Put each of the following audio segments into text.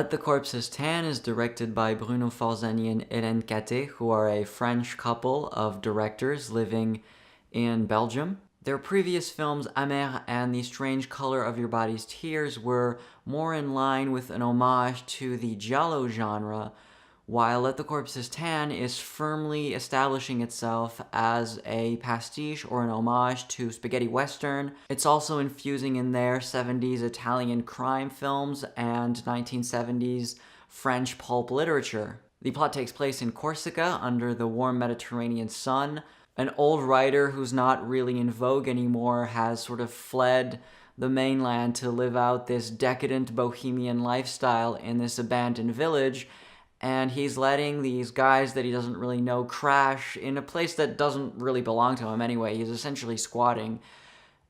Let the Corpses Tan is directed by Bruno Forzani and Hélène Cattet, who are a French couple of directors living in Belgium. Their previous films, Amer and The Strange Color of Your Body's Tears, were more in line with an homage to the giallo genre, while Let the Corpses Tan is firmly establishing itself as a pastiche or an homage to spaghetti western. It's also infusing in there 70s Italian crime films and 1970s French pulp literature. The plot takes place in Corsica under the warm Mediterranean sun. An old writer who's not really in vogue anymore has sort of fled the mainland to live out this decadent bohemian lifestyle in this abandoned village, and he's letting these guys that he doesn't really know crash in a place that doesn't really belong to him anyway. He's essentially squatting.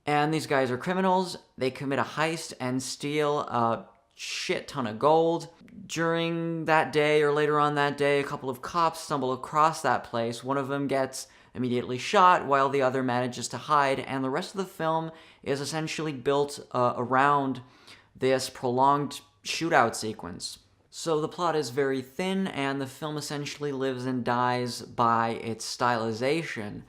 And these guys are criminals. They commit a heist and steal a shit ton of gold. During that day, or later on that day, a couple of cops stumble across that place. One of them gets immediately shot while the other manages to hide, and the rest of the film is essentially built around this prolonged shootout sequence. So the plot is very thin, and the film essentially lives and dies by its stylization,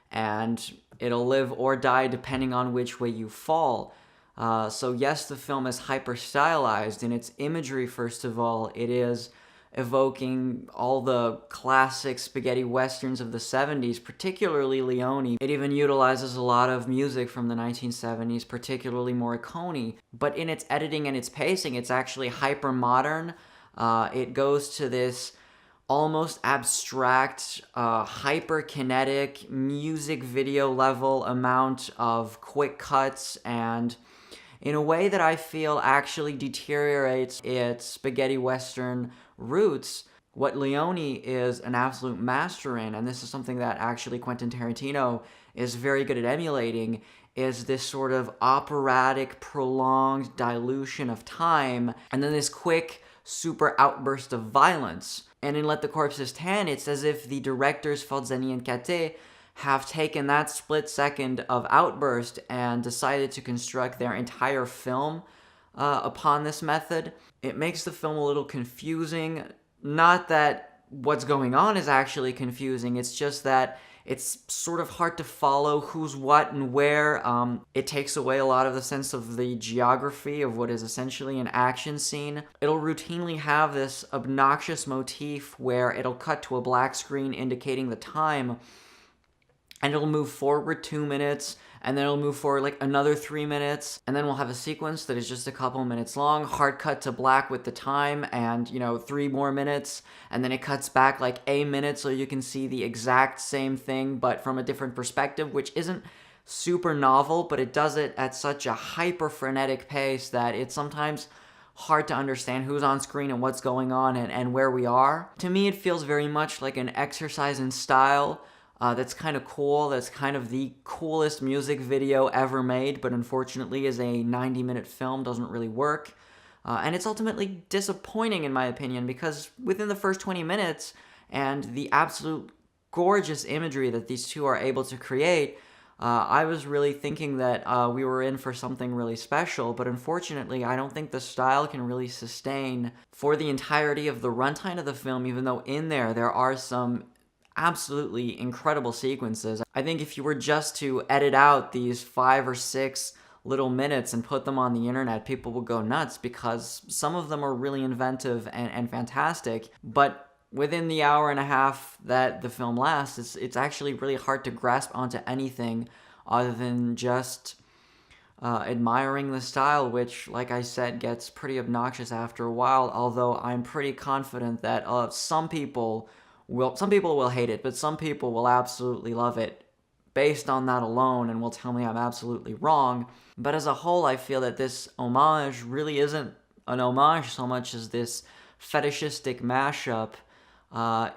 and it'll live or die depending on which way you fall. So yes, the film is hyper-stylized in its imagery. First of all, it is evoking all the classic spaghetti westerns of the 70s, particularly Leone. It even utilizes a lot of music from the 1970s, particularly Morricone. But in its editing and its pacing, it's actually hyper-modern. It goes to this almost abstract, hyper-kinetic, music video level amount of quick cuts, and in a way that I feel actually deteriorates its spaghetti western roots. What Leone is an absolute master in, and this is something that actually Quentin Tarantino is very good at emulating, is this sort of operatic, prolonged dilution of time, and then this quick, super outburst of violence. And in Let the Corpses Tan, it's as if the directors Forzani and Cattet have taken that split second of outburst and decided to construct their entire film upon this method. It makes the film a little confusing. Not that what's going on is actually confusing, it's just that it's sort of hard to follow who's what and where. It takes away a lot of the sense of the geography of what is essentially an action scene. It'll routinely have this obnoxious motif where it'll cut to a black screen indicating the time, and it'll move forward 2 minutes, and then it'll move forward like another 3 minutes, and then we'll have a sequence that is just a couple minutes long, hard cut to black with the time, and 3 more minutes, and then it cuts back like a minute so you can see the exact same thing but from a different perspective, which isn't super novel, but it does it at such a hyper frenetic pace that it's sometimes hard to understand who's on screen and what's going on and where we are. To me, it feels very much like an exercise in style. That's kind of cool. That's kind of the coolest music video ever made, but unfortunately as a 90-minute film doesn't really work. And it's ultimately disappointing in my opinion, because within the first 20 minutes and the absolute gorgeous imagery that these two are able to create, I was really thinking that we were in for something really special, but unfortunately I don't think the style can really sustain for the entirety of the runtime of the film, even though in there are some absolutely incredible sequences. I think if you were just to edit out these 5 or 6 little minutes and put them on the internet, people would go nuts, because some of them are really inventive and fantastic, but within the hour and a half that the film lasts, it's actually really hard to grasp onto anything other than just admiring the style, which, like I said, gets pretty obnoxious after a while, although I'm pretty confident that some people will hate it, but some people will absolutely love it based on that alone and will tell me I'm absolutely wrong. But as a whole, I feel that this homage really isn't an homage so much as this fetishistic mashup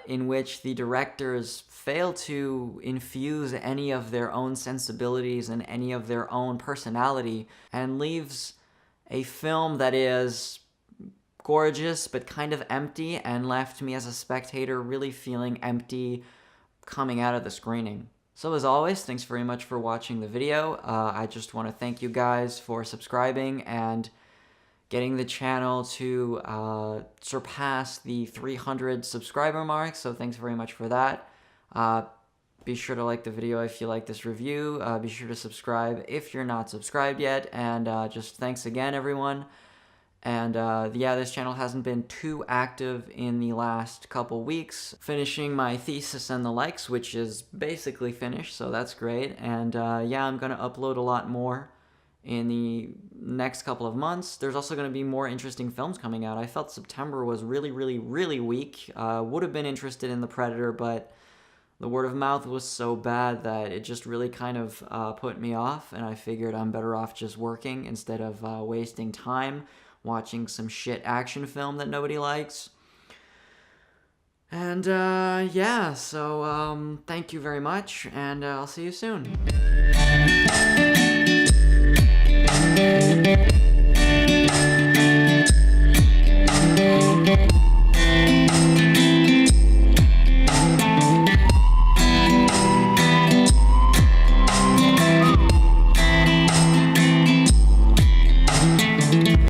in which the directors fail to infuse any of their own sensibilities and any of their own personality, and leaves a film that is gorgeous but kind of empty, and left me as a spectator really feeling empty coming out of the screening. So as always, thanks very much for watching the video. I just want to thank you guys for subscribing, and getting the channel to surpass the 300 subscriber mark, so thanks very much for that. Be sure to like the video if you like this review. Be sure to subscribe if you're not subscribed yet, and just thanks again, everyone. And yeah, this channel hasn't been too active in the last couple weeks. Finishing my thesis and the likes, which is basically finished, so that's great. And yeah, I'm gonna upload a lot more in the next couple of months. There's also going to be more interesting films coming out. I felt September was really, really, really weak. Would have been interested in The Predator, but the word of mouth was so bad that it just really kind of put me off, and I figured I'm better off just working instead of wasting time watching some shit action film that nobody likes. And yeah, so thank you very much, and I'll see you soon.